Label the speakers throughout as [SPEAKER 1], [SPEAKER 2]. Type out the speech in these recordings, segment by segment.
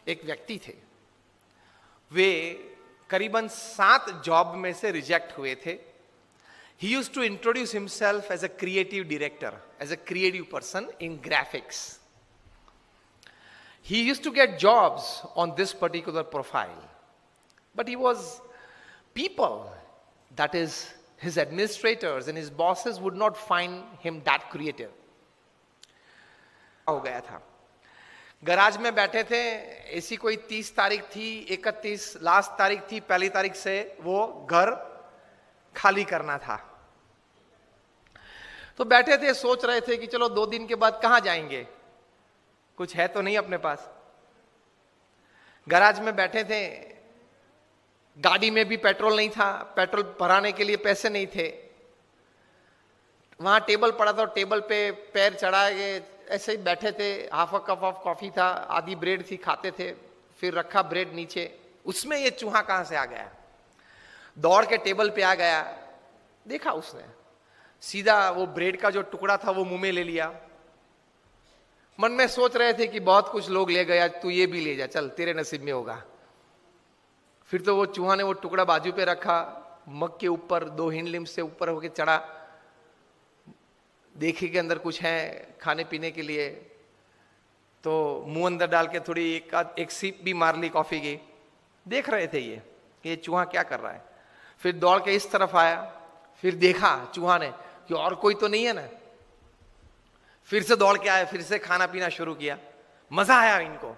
[SPEAKER 1] एक व्यक्ति थे, वे करीबन 7 जॉब में से रिजेक्ट हुए थे. He used to introduce himself as a creative director, as a creative person in graphics. He used to get jobs on this particular profile. But he was, people, that is his administrators and his bosses, would not find him that creative. हो गया था, garage में बैठे थे, ऐसी कोई 30 तारीख थी, 31 लास्ट तारीख थी, पहली तारीख से वो घर खाली करना था. तो बैठे थे, सोच रहे थे कि चलो 2 दिन के बाद कहां जाएंगे, कुछ है तो नहीं अपने पास. गराज में बैठे थे, गाड़ी में भी पेट्रोल नहीं था, पेट्रोल भराने के लिए पैसे नहीं थे. वहां टेबल पड़ा था, टेबल पे पैर चढ़ा के ऐसे ही बैठे थे. Half a cup of coffee था, आधी ब्रेड थी, खाते थे. फिर रखा ब्रेड नीचे, उसमें ये चूहा कहां से आ गया, दौड़ के टेबल पे आ गया. देखा उसने, सीधा वो ब्रेड का जो टुकड़ा था वो मुंह में ले लिया. मन में सोच रहे थे कि बहुत कुछ लोग ले गए, आज तू ये भी ले जा, चल तेरे नसीब में होगा. फिर तो वो चूहा ने वो टुकड़ा बाजू पे रखा, मग के ऊपर 2 हिंड लिम्स से ऊपर होके चढ़ा, देखे के अंदर कुछ है खाने पीने के लिए, तो मुंह अंदर डाल के थोड़ी एक सीप भी मार ली कॉफी की. देख रहे थे ये चूहा क्या कर रहा है. फिर दौड़ के इस तरफ आया, फिर देखा चूहा ने कि और कोई तो नहीं है ना. फिर से दौड़ के आया, फिर से खाना पीना शुरू किया. मजा आया इनको,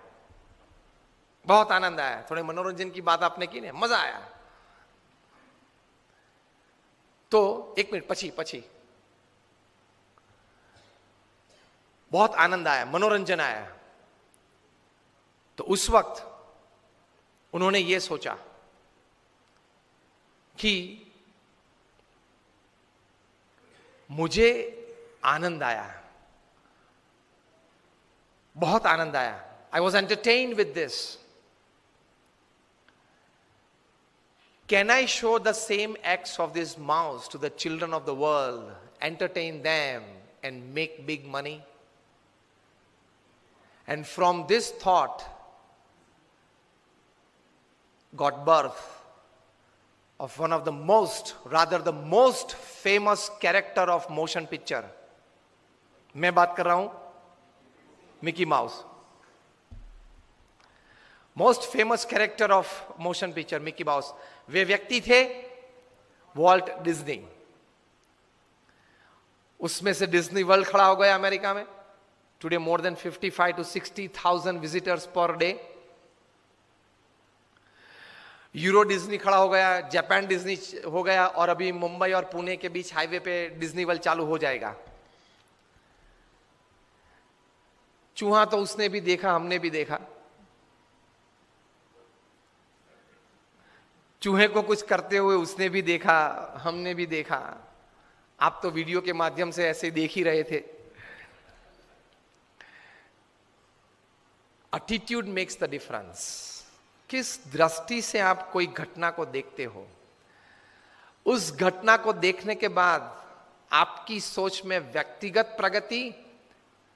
[SPEAKER 1] बहुत आनंद आया. थोड़े मनोरंजन की बात आपने की ना, मजा आया. तो 1 मिनट पछी बहुत आनंद आया, मनोरंजन आया. तो उस वक्त उन्होंने ये सोचा कि मुझे आनंद आया, बहुत आनंद आया. I was entertained with this. Can I show the same acts of this mouse to the children of the world, entertain them and make big money? And from this thought got birth of one of the most, rather the most famous character of motion picture. मैं बात कर रहा हूं Mickey Mouse. Most famous character of motion picture Mickey Mouse. वे व्यक्ति थे Walt Disney. उसमें से डिज्नी वर्ल्ड खड़ा हो गया अमेरिका में. Today more than 55 to 60,000 visitors per day. Euro Disney खड़ा हो गया, जापान डिज्नी हो गया, और अभी मुंबई और पुणे के बीच हाईवे पे डिज्नी वर्ल्ड चालू हो जाएगा. चूहा तो उसने भी देखा, हमने भी देखा. चूहे को कुछ करते हुए उसने भी देखा, हमने भी देखा. आप तो वीडियो के माध्यम से ऐसे देख ही रहे थे. Attitude makes the difference. किस दृष्टि से आप कोई घटना को देखते हो, उस घटना को देखने के बाद आपकी सोच में व्यक्तिगत प्रगति,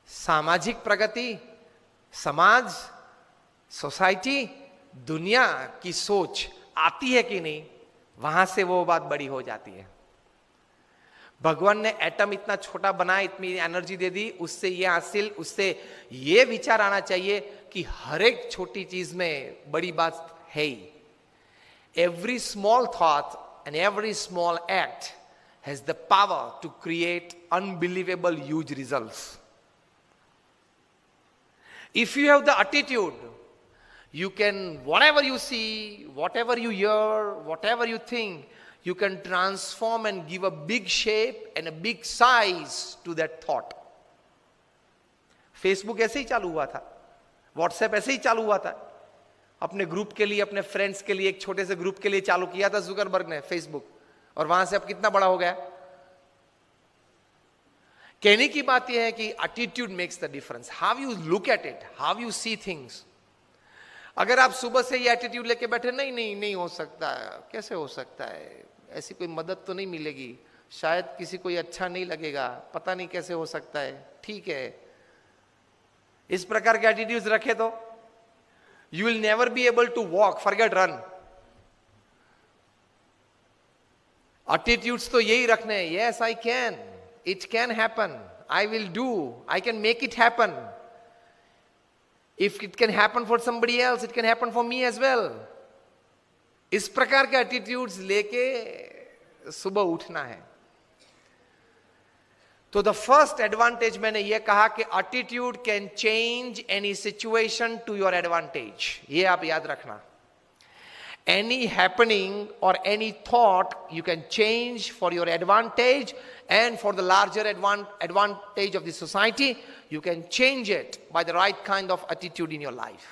[SPEAKER 1] सामाजिक प्रगति, समाज, सोसाइटी, दुनिया की सोच आती है कि नहीं, वहां से वो बात बड़ी हो जाती है. भगवान ने एटम इतना छोटा बनाया, इतनी एनर्जी दे दी, उससे ये विचार आना चाहिए कि हर एक छोटी चीज में बड़ी बात है ही. Every small thought and every small act has the power to create unbelievable huge results. If you have the attitude, you can, whatever you see, whatever you hear, whatever you think, you can transform and give a big shape and a big size to that thought. Facebook ऐसे ही चालू हुआ था, WhatsApp ऐसे ही चालू हुआ था. अपने group के लिए, अपने फ्रेंड्स के लिए, एक छोटे से ग्रुप के लिए चालू किया था जुकरबर्ग ने फेसबुक, और वहां से अब कितना बड़ा हो गया. कहने की बात यह है कि attitude makes the difference. How you look at it, how you see things. अगर आप सुबह से ये एटीट्यूड लेके बैठे, नहीं हो सकता है, कैसे हो सकता है, ऐसी कोई मदद तो नहीं मिलेगी, शायद किसी को अच्छा नहीं लगेगा, पता नहीं कैसे हो सकता है, ठीक है, इस प्रकार के एटीट्यूड्स रखे तो You will never be able to walk, forget run. Attitudes तो यही रखने हैं. Yes, I can. It can happen. I will do. I can make it happen. If it can happen for somebody else, it can happen for me as well. इस प्रकार के attitudes लेके सुबह उठना है. तो द फर्स्ट एडवांटेज मैंने ये कहा कि attitude can change any situation to your advantage. ये आप याद रखना. Any happening or any thought you can change for your advantage and for the larger advantage of the society. You can change it by the right kind of attitude in your life.